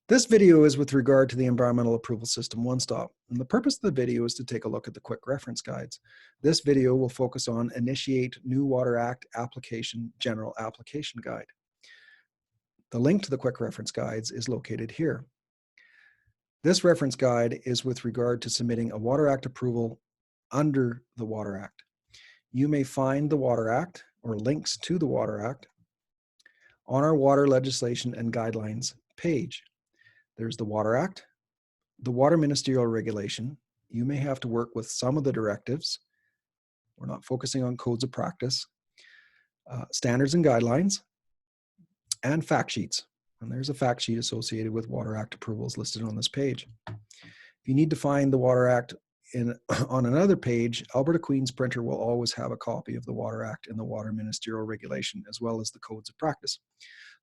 This video is with regard to the Environmental Approval System OneStop, and the purpose of the video is to take a look at the quick reference guides. This video will focus on Initiate New Water Act Application General Application Guide. The link to the quick reference guides is located here. This reference guide is with regard to submitting a Water Act approval under the Water Act. You may find the Water Act or links to the Water Act on our Water Legislation and Guidelines page. There's the Water Act, the Water Ministerial Regulation. You may have to work with some of the directives. We're not focusing on codes of practice, standards and guidelines, and fact sheets. And there's a fact sheet associated with Water Act approvals listed on this page. If you need to find the Water Act on another page, Alberta Queen's printer will always have a copy of the Water Act and the Water Ministerial Regulation, as well as the codes of practice.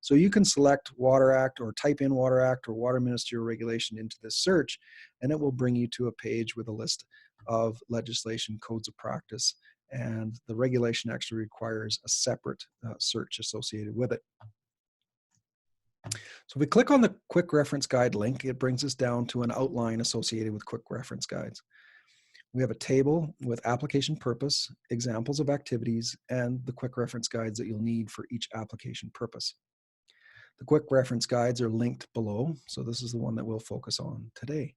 So you can select Water Act or type in Water Act or Water Ministerial Regulation into this search, and it will bring you to a page with a list of legislation, codes of practice, and the regulation actually requires a separate search associated with it. So if we click on the Quick Reference Guide link, it brings us down to an outline associated with Quick Reference Guides. We have a table with application purpose, examples of activities, and the Quick Reference Guides that you'll need for each application purpose. The Quick Reference Guides are linked below, so this is the one that we'll focus on today.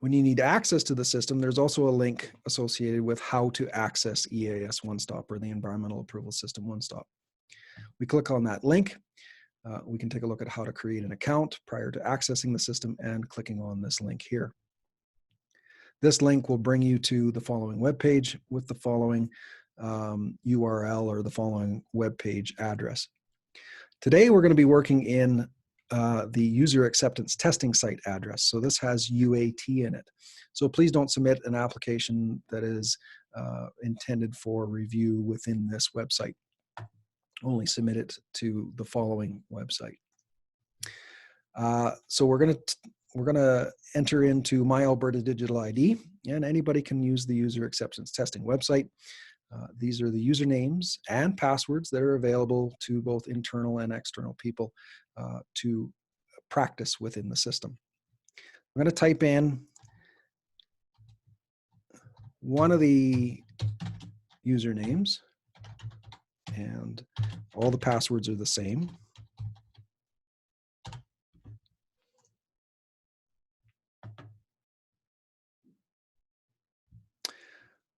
When you need access to the system, there's also a link associated with how to access EAS OneStop, or the Environmental Approval System OneStop. We click on that link. We can take a look at how to create an account prior to accessing the system and clicking on this link here. This link will bring you to the following web page with the following URL or the following web page address. Today we're going to be working in the user acceptance testing site address. So this has UAT in it. So please don't submit an application that is intended for review within this website. Only submit it to the following website. So we're going to enter into My Alberta Digital ID, and anybody can use the user acceptance testing website. These are the usernames and passwords that are available to both internal and external people to practice within the system. I'm going to type in one of the usernames, and all the passwords are the same.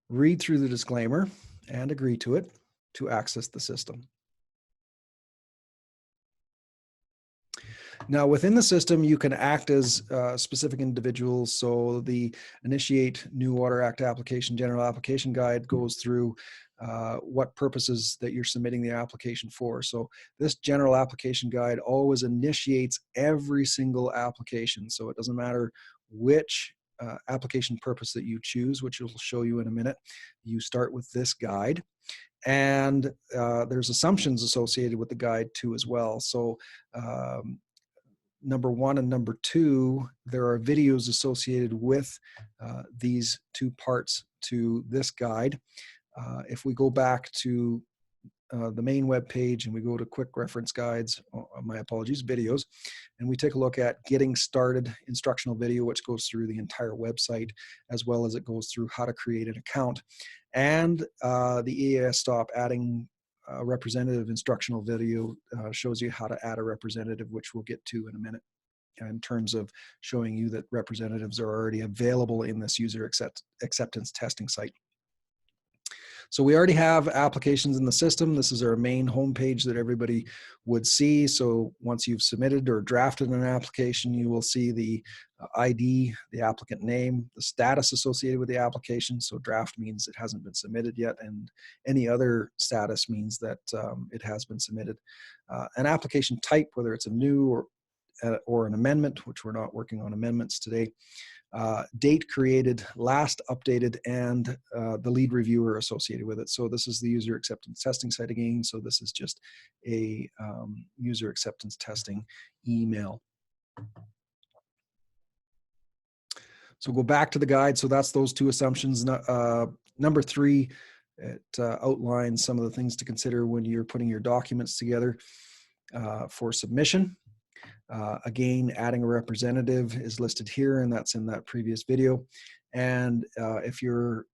Read through the disclaimer and agree to it to access the system. Now, within the system, you can act as specific individuals. So the Initiate New Water Act Application General Application Guide goes through what purposes that you're submitting the application for. So this General Application Guide always initiates every single application. So it doesn't matter which application purpose that you choose, which will show you in a minute. You start with this guide, and there's assumptions associated with the guide too as well. So number 1 and number 2, there are videos associated with these two parts to this guide. If we go back to the main web page and we go to Quick Reference Guides, my apologies, videos, and we take a look at Getting Started instructional video, which goes through the entire website, as well as it goes through how to create an account, and the EAS Stop adding a representative instructional video shows you how to add a representative, which we'll get to in a minute, in terms of showing you that representatives are already available in this user acceptance testing site. So we already have applications in the system. This is our main homepage that everybody would see. So once you've submitted or drafted an application, you will see the ID, the applicant name, the status associated with the application. So draft means it hasn't been submitted yet, and any other status means that it has been submitted. An application type, whether it's a new or an amendment, which we're not working on amendments today. Date created, last updated, and the lead reviewer associated with it. So this is the user acceptance testing site again. So this is just a user acceptance testing email. So go back to the guide. So that's those two assumptions. Number 3 It outlines some of the things to consider when you're putting your documents together for submission. Again, adding a representative is listed here, and that's in that previous video. And if you're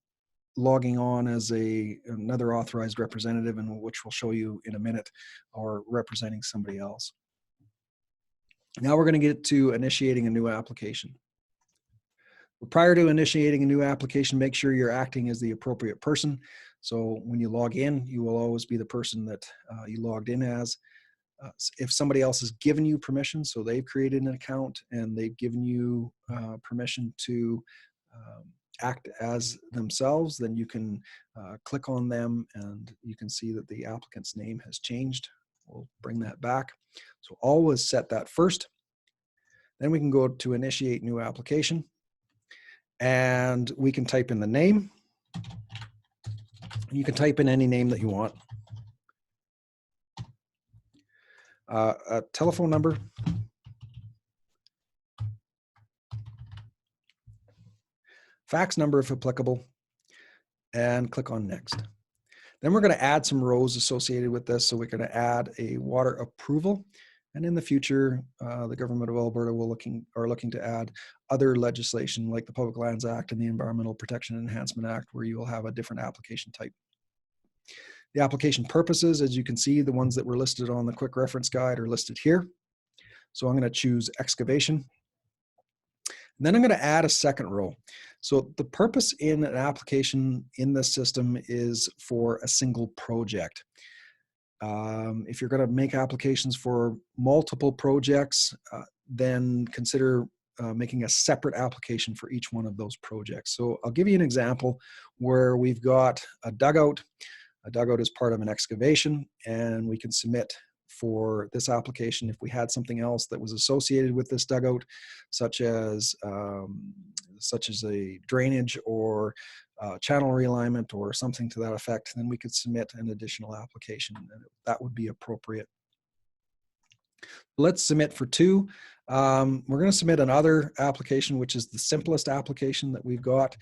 logging on as another authorized representative, and which we'll show you in a minute, or representing somebody else. Now we're going to get to initiating a new application. Prior to initiating a new application, make sure you're acting as the appropriate person. So when you log in, you will always be the person that you logged in as. If somebody else has given you permission, so they've created an account and they've given you permission to act as themselves, then you can click on them and you can see that the applicant's name has changed. We'll bring that back. So always set that first. Then we can go to initiate new application and we can type in the name. You can type in any name that you want. A telephone number. Fax number if applicable, and click on next. Then we're going to add some rows associated with this. So we're going to add a water approval. And in the future, the government of Alberta are looking to add other legislation like the Public Lands Act and the Environmental Protection Enhancement Act, where you will have a different application type. The application purposes, as you can see, the ones that were listed on the quick reference guide are listed here. So I'm going to choose excavation. And then I'm going to add a second row. So the purpose in an application in this system is for a single project. If you're going to make applications for multiple projects, then consider making a separate application for each one of those projects. So I'll give you an example where we've got a dugout. A dugout is part of an excavation, and we can submit for this application if we had something else that was associated with this dugout, such as a drainage or channel realignment or something to that effect, then we could submit an additional application, and that would be appropriate. Let's submit for two. We're going to submit another application, which is the simplest application that we've got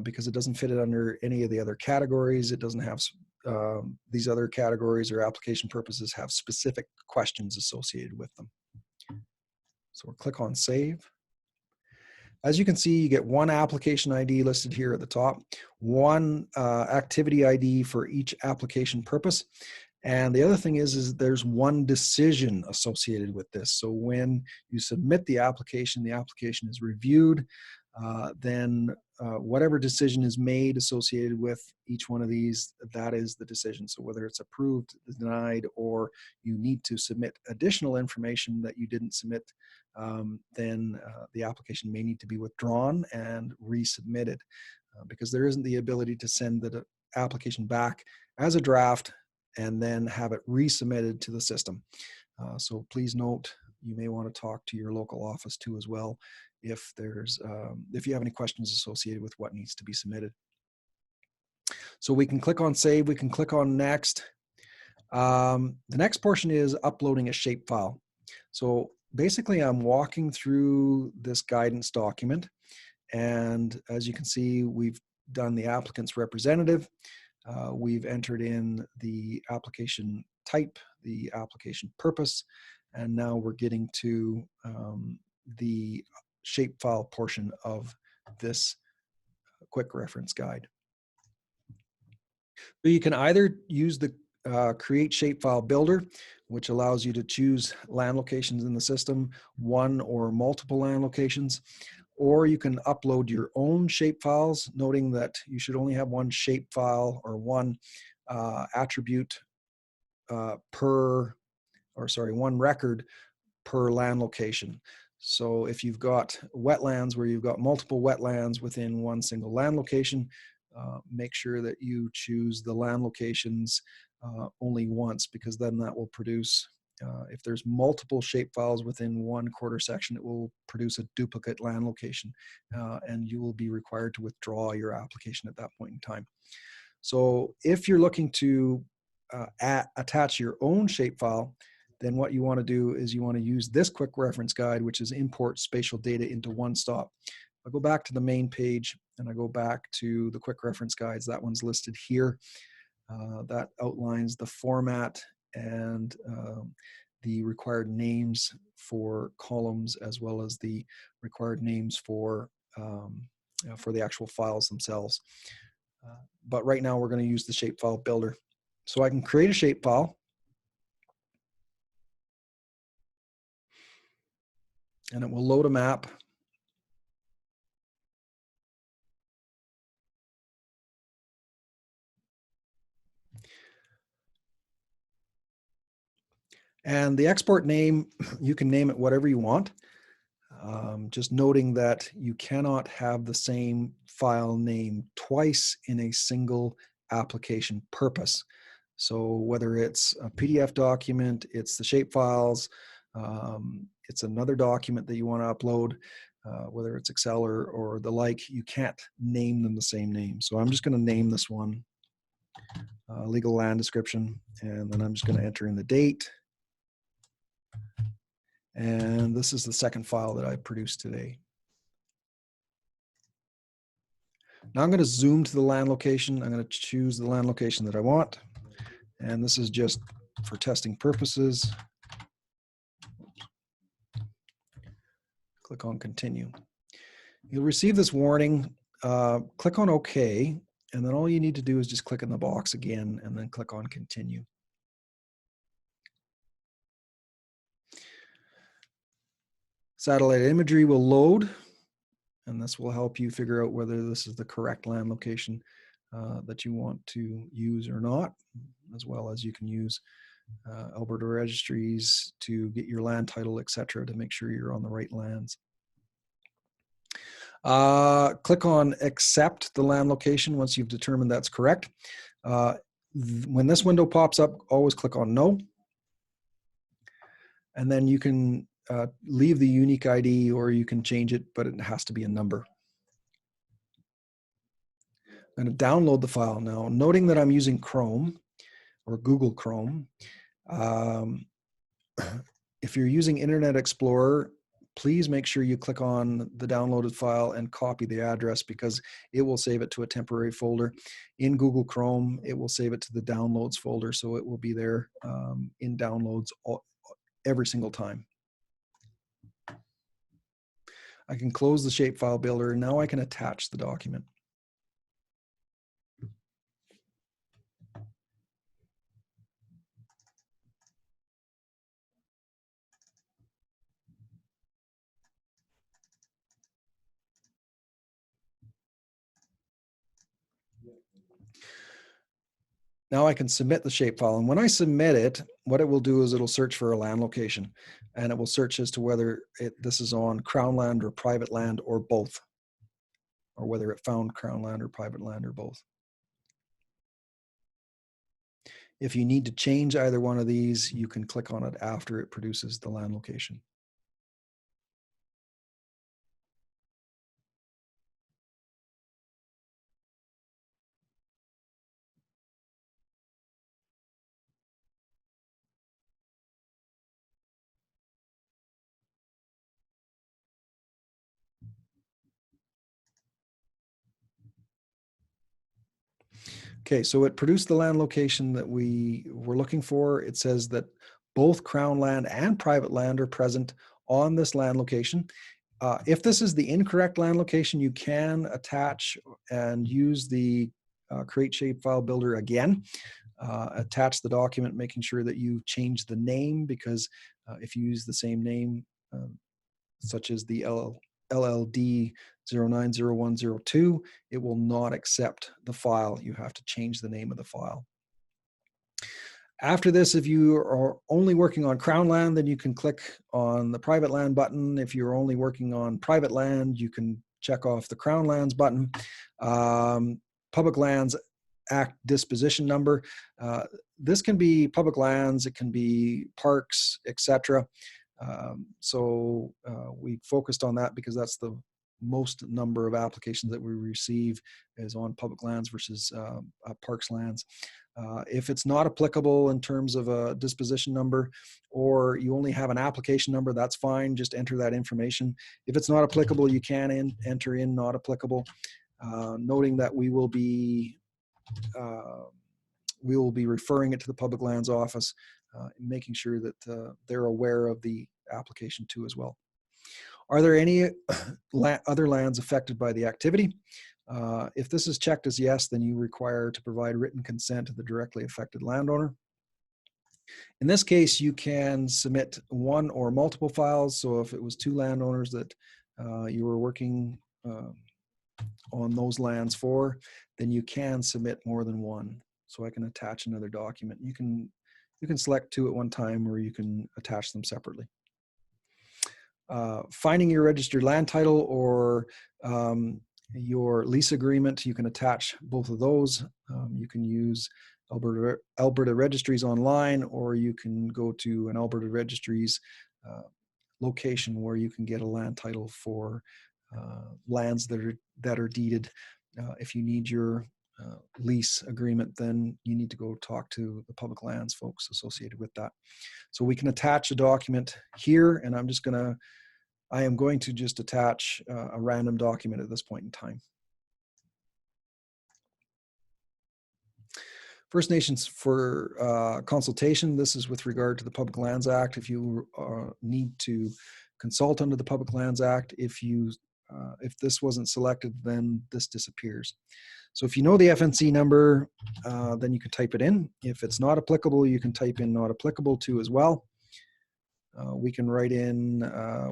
because it doesn't fit it under any of the other categories. It doesn't have these other categories or application purposes have specific questions associated with them. So we'll click on save. As you can see, you get one application ID listed here at the top, one activity ID for each application purpose. And the other thing is there's one decision associated with this. So when you submit the application is reviewed, then whatever decision is made associated with each one of these, that is the decision. So whether it's approved, denied, or you need to submit additional information that you didn't submit, then the application may need to be withdrawn and resubmitted because there isn't the ability to send the application back as a draft and then have it resubmitted to the system. So please note, you may want to talk to your local office too as well if you have any questions associated with what needs to be submitted. So we can click on save, we can click on next. The next portion is uploading a shapefile. So basically I'm walking through this guidance document, and as you can see, we've done the applicant's representative. We've entered in the application type, the application purpose, and now we're getting to the shapefile portion of this quick reference guide. So you can either use the create shapefile builder, which allows you to choose land locations in the system, one or multiple land locations, or you can upload your own shapefiles, noting that you should only have one shapefile or one attribute one record per land location. So if you've got wetlands where you've got multiple wetlands within one single land location, make sure that you choose the land locations only once, because then that will produce, if there's multiple shapefiles within one quarter section, it will produce a duplicate land location, and you will be required to withdraw your application at that point in time. So if you're looking to attach your own shapefile, then what you want to do is you want to use this quick reference guide, which is import spatial data into OneStop. I go back to the main page and I go back to the quick reference guides. That one's listed here. That outlines the format and the required names for columns, as well as the required names for the actual files themselves. But right now we're going to use the shapefile builder. So I can create a shapefile. And it will load a map. And the export name, you can name it whatever you want. Just noting that you cannot have the same file name twice in a single application purpose. So whether it's a PDF document, it's the shapefiles, it's another document that you want to upload, whether it's Excel or the like, you can't name them the same name. So I'm just going to name this one legal land description, and then I'm just going to enter in the date. And this is the second file that I produced today. Now I'm going to zoom to the land location. I'm going to choose the land location that I want. And this is just for testing purposes. Click on continue. You'll receive this warning. Click on OK. And then all you need to do is just click in the box again and then click on continue. Satellite imagery will load, and this will help you figure out whether this is the correct land location that you want to use or not, as well as you can use Alberta registries to get your land title, etc., to make sure you're on the right lands. Click on accept the land location once you've determined that's correct. When this window pops up, always click on no. And then you can leave the unique ID, or you can change it, but it has to be a number. I'm going to download the file now, noting that I'm using Chrome or Google Chrome. If you're using Internet Explorer, please make sure you click on the downloaded file and copy the address, because it will save it to a temporary folder. In Google Chrome, it will save it to the downloads folder, so it will be there in downloads every single time. I can close the shapefile builder, and now I can attach the document. Now I can submit the shapefile, and when I submit it, what it will do is it'll search for a land location, and it will search as to whether this is on Crown land or private land or both, or whether it found Crown land or private land or both. If you need to change either one of these, you can click on it after it produces the land location. Okay, so it produced the land location that we were looking for. It says that both Crown land and private land are present on this land location. If this is the incorrect land location, you can attach and use the create shapefile builder again. Attach the document, making sure that you change the name, because if you use the same name, such as the LLD 090102, it will not accept the file. You have to change the name of the file. After this, if you are only working on Crown land, then you can click on the private land button. If you're only working on private land, you can check off the Crown lands button. Public lands Act disposition number. This can be public lands, it can be parks, etc. So we focused on that because that's the most number of applications that we receive is on public lands versus parks lands. If it's not applicable in terms of a disposition number, or you only have an application number, that's fine. Just enter that information. If it's not applicable, you can enter in not applicable, noting that we will be referring it to the Public Lands Office, making sure that they're aware of the application too as well. Are there any other lands affected by the activity? If this is checked as yes, then you require to provide written consent to the directly affected landowner. In this case, you can submit one or multiple files. So if it was two landowners that you were working on those lands for, then you can submit more than one. So I can attach another document. You can select two at one time, or you can attach them separately. Finding your registered land title or your lease agreement, you can attach both of those. You can use Alberta Registries online, or you can go to an Alberta Registries location where you can get a land title for lands that are deeded. If you need your lease agreement, then you need to go talk to the public lands folks associated with that. So we can attach a document here, and I am going to just attach a random document at this point in time. First Nations for consultation. This is with regard to the Public Lands Act. If you need to consult under the Public Lands Act, if this wasn't selected, then this disappears. So if you know the FNC number, then you can type it in. If it's not applicable, you can type in not applicable too as well. We can write in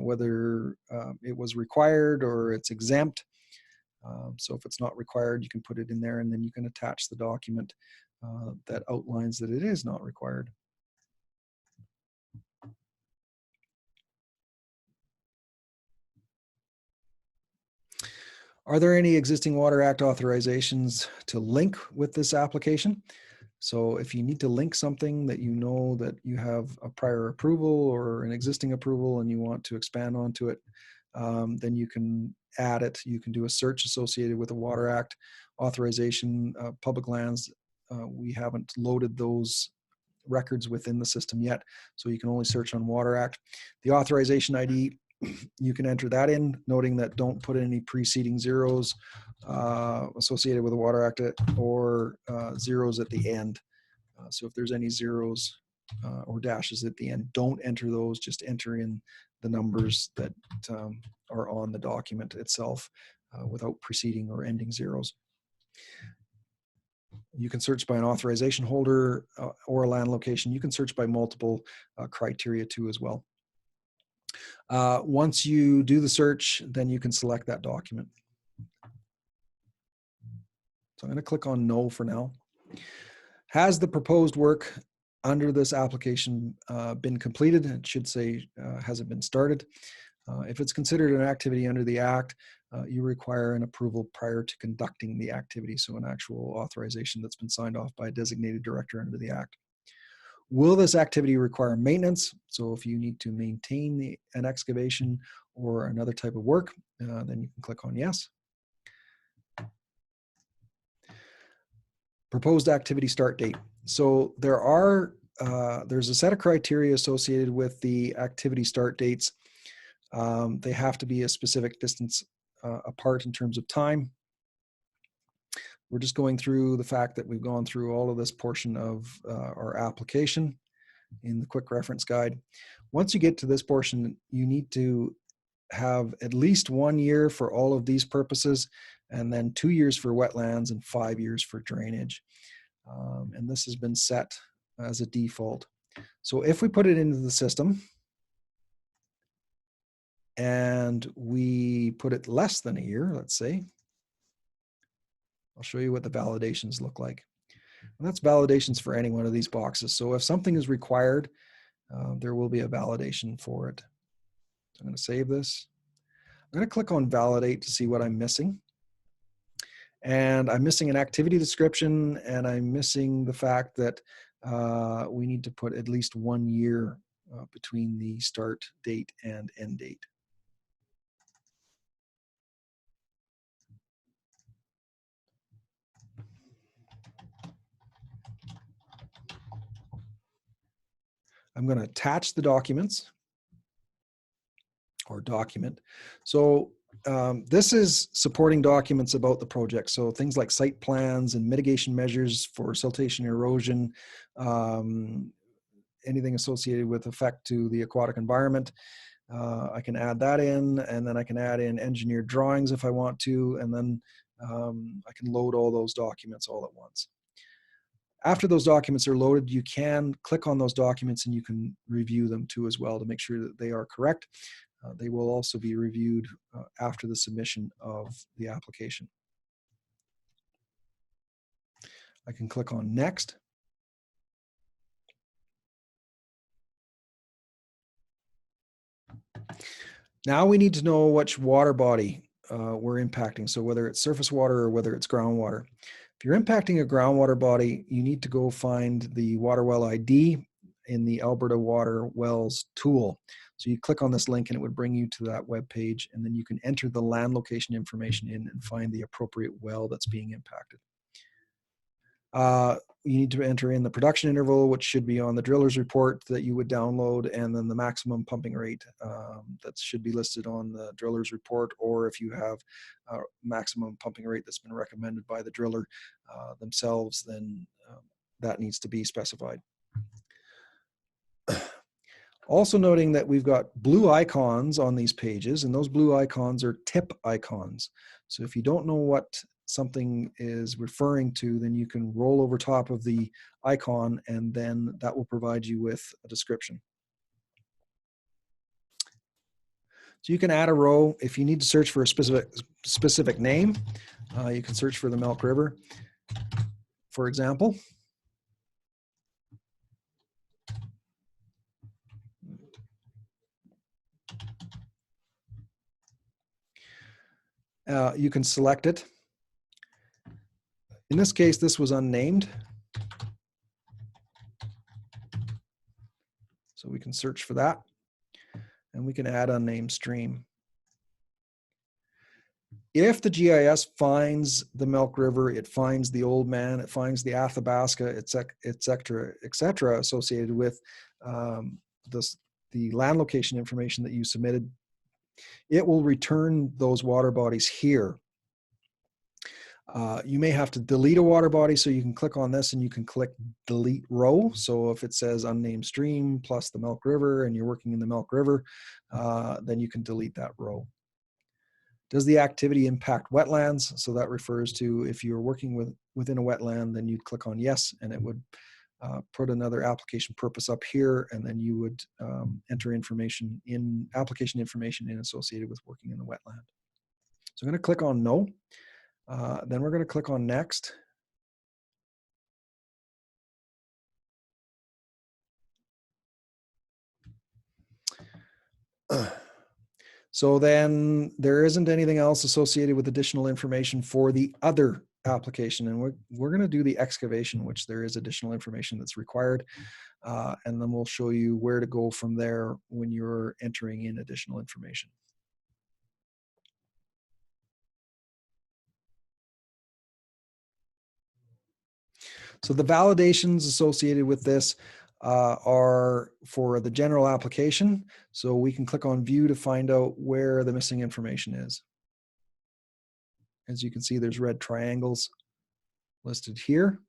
whether it was required or it's exempt. So if it's not required, you can put it in there, and then you can attach the document that outlines that it is not required. Are there any existing Water Act authorizations to link with this application? So if you need to link something that you know that you have a prior approval or an existing approval and you want to expand onto it, then you can add it. You can do a search associated with the Water Act authorization. Public lands, we haven't loaded those records within the system yet, so you can only search on Water Act. The authorization ID, you can enter that in, noting that don't put any preceding zeros associated with the Water Act or zeros at the end. So if there's any zeros or dashes at the end, don't enter those, just enter in the numbers that are on the document itself without preceding or ending zeros. You can search by an authorization holder or a land location. You can search by multiple criteria too as well. Once you do the search, then you can select that document. So I'm going to click on no for now. Has the proposed work under this application been completed? It should say, has it been started? If it's considered an activity under the Act, you require an approval prior to conducting the activity, so an actual authorization that's been signed off by a designated director under the Act. Will this activity require maintenance? So if you need to maintain an excavation or another type of work, then you can click on yes. Proposed activity start date. So there's a set of criteria associated with the activity start dates. They have to be a specific distance apart in terms of time. We're just going through the fact that we've gone through all of this portion of our application in the quick reference guide. Once you get to this portion, you need to have at least 1 year for all of these purposes, and then 2 years for wetlands and 5 years for drainage. And this has been set as a default. So if we put it into the system and we put it less than a year, let's say, I'll show you what the validations look like. And that's validations for any one of these boxes. So if something is required, there will be a validation for it. So I'm going to save this. I'm going to click on validate to see what I'm missing. And I'm missing an activity description, and I'm missing the fact that we need to put at least 1 year between the start date and end date. I'm going to attach the documents or document. So this is supporting documents about the project. So things like site plans and mitigation measures for siltation erosion, anything associated with effect to the aquatic environment. I can add that in, and then I can add in engineered drawings if I want to, and then I can load all those documents all at once. After those documents are loaded, you can click on those documents and you can review them too as well to make sure that they are correct. They will also be reviewed after the submission of the application. I can click on Next. Now we need to know which water body we're impacting. So whether it's surface water or whether it's groundwater. If you're impacting a groundwater body, you need to go find the water well ID in the Alberta Water Wells tool. So you click on this link and it would bring you to that web page, and then you can enter the land location information in and find the appropriate well that's being impacted. You need to enter in the production interval, which should be on the driller's report that you would download, and then the maximum pumping rate that should be listed on the driller's report, or if you have a maximum pumping rate that's been recommended by the driller themselves, then that needs to be specified. Also noting that we've got blue icons on these pages, and those blue icons are tip icons. So if you don't know what something is referring to, then you can roll over top of the icon, and then that will provide you with a description. So you can add a row. If you need to search for a specific name, you can search for the Milk River, for example. You can select it. In this case, this was unnamed. So we can search for that, and we can add unnamed stream. If the GIS finds the Milk River, it finds the Old Man, it finds the Athabasca, et cetera, associated with the land location information that you submitted, it will return those water bodies here. You may have to delete a water body, so you can click on this and you can click delete row. So if it says unnamed stream plus the Milk River and you're working in the Milk River, then you can delete that row. Does the activity impact wetlands? So that refers to if you're working within a wetland, then you'd click on yes, and it would put another application purpose up here, and then you would enter application information associated with working in the wetland. So I'm going to click on no. Then we're going to click on next. So then there isn't anything else associated with additional information for the other application. And we're going to do the excavation, which there is additional information that's required. And then we'll show you where to go from there when you're entering in additional information. So the validations associated with this are for the general application. So we can click on view to find out where the missing information is. As you can see, there's red triangles listed here.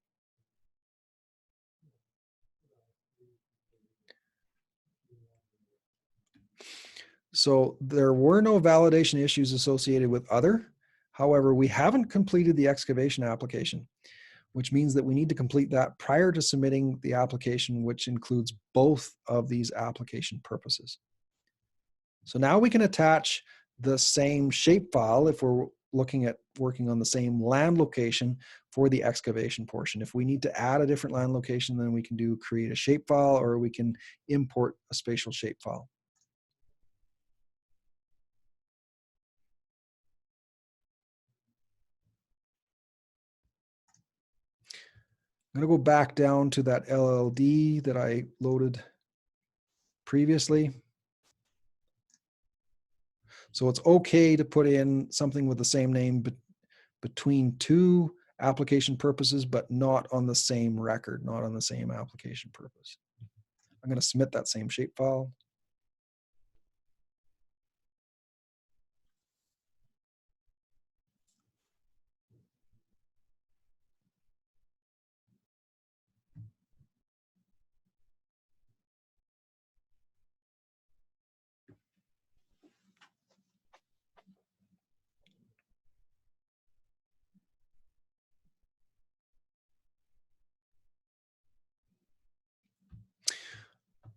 So there were no validation issues associated with other. However, we haven't completed the excavation application, which means that we need to complete that prior to submitting the application, which includes both of these application purposes. So now we can attach the same shapefile if we're looking at working on the same land location for the excavation portion. If we need to add a different land location, then we can create a shapefile, or we can import a spatial shapefile. I'm going to go back down to that LLD that I loaded previously. So it's okay to put in something with the same name between two application purposes, but not on the same record, not on the same application purpose. I'm going to submit that same shapefile.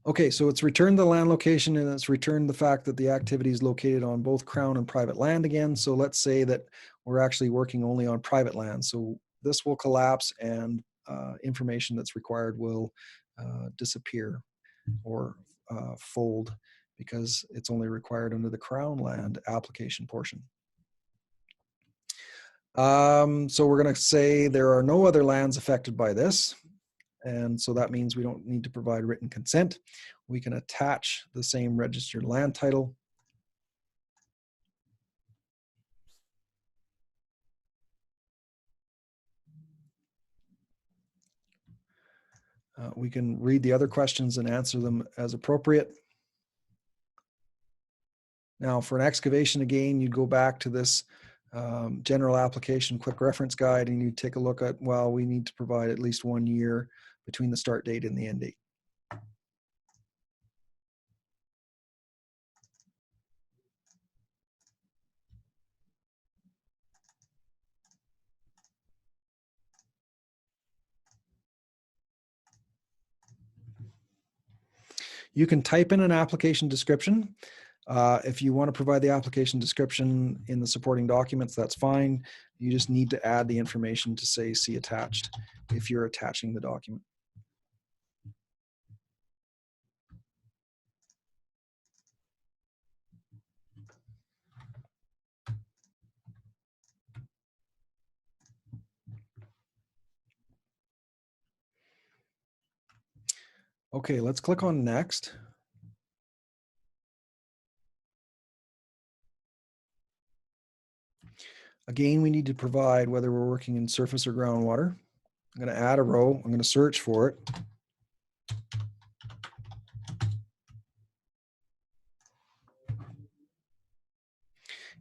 Okay, so it's returned the land location and it's returned the fact that the activity is located on both Crown and private land again. So let's say that we're actually working only on private land. So this will collapse and information that's required will disappear or fold because it's only required under the Crown land application portion. So we're going to say there are no other lands affected by this. And so that means we don't need to provide written consent. We can attach the same registered land title. We can read the other questions and answer them as appropriate. Now for an excavation, again, you'd go back to this general application quick reference guide and you take a look at, well, we need to provide at least 1 year between the start date and the end date. You can type in an application description. If you want to provide the application description in the supporting documents, that's fine. You just need to add the information to say see attached if you're attaching the document. Okay, let's click on next. Again, we need to provide whether we're working in surface or groundwater. I'm going to add a row. I'm going to search for it.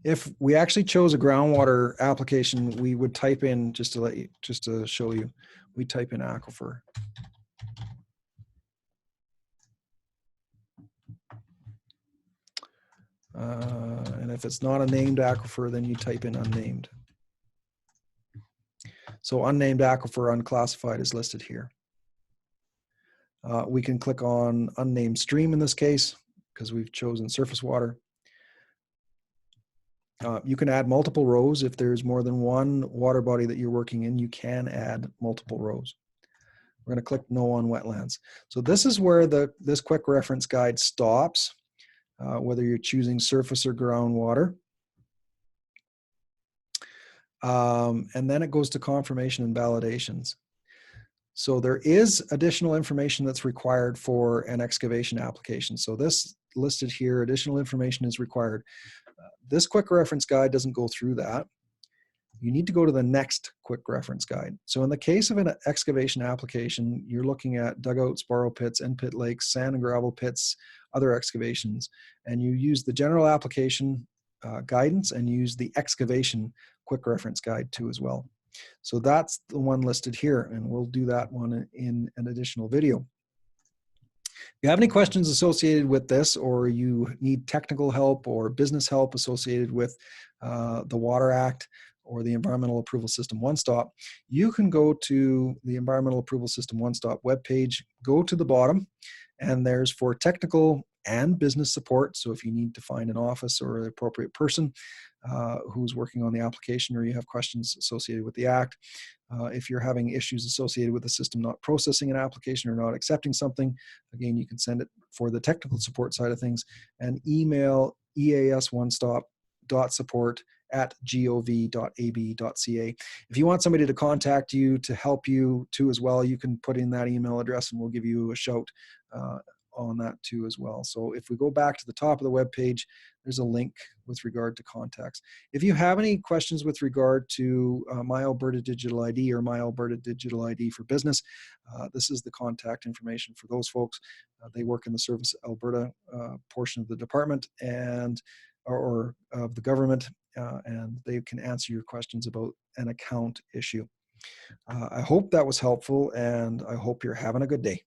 If we actually chose a groundwater application, we would type in, just to show you, we type in aquifer. And if it's not a named aquifer, then you type in unnamed. So unnamed aquifer, unclassified is listed here. We can click on unnamed stream in this case because we've chosen surface water. You can add multiple rows. If there's more than one water body that you're working in, you can add multiple rows. We're going to click no on wetlands. So this is where this quick reference guide stops, whether you're choosing surface or groundwater. And then it goes to confirmation and validations. So there is additional information that's required for an excavation application. So this listed here, additional information is required. This quick reference guide doesn't go through that. You need to go to the next quick reference guide. So in the case of an excavation application, you're looking at dugouts, borrow pits, end pit lakes, sand and gravel pits, other excavations, and you use the general application guidance and use the excavation quick reference guide too as well. So that's the one listed here, and we'll do that one in an additional video. If you have any questions associated with this, or you need technical help or business help associated with the Water Act or the Environmental Approval System OneStop, you can go to the Environmental Approval System OneStop webpage, go to the bottom, and there's for technical and business support. So if you need to find an office or an appropriate person who's working on the application, or you have questions associated with the Act, if you're having issues associated with the system not processing an application or not accepting something, again, you can send it for the technical support side of things and email easonestop.support@gov.ab.ca. If you want somebody to contact you to help you too as well, you can put in that email address and we'll give you a shout on that too as well. So if we go back to the top of the web page, there's a link with regard to contacts. If you have any questions with regard to My Alberta Digital ID or My Alberta Digital ID for Business, this is the contact information for those folks. They work in the Service Alberta portion of the department and or of the government, and they can answer your questions about an account issue. I hope that was helpful, and I hope you're having a good day.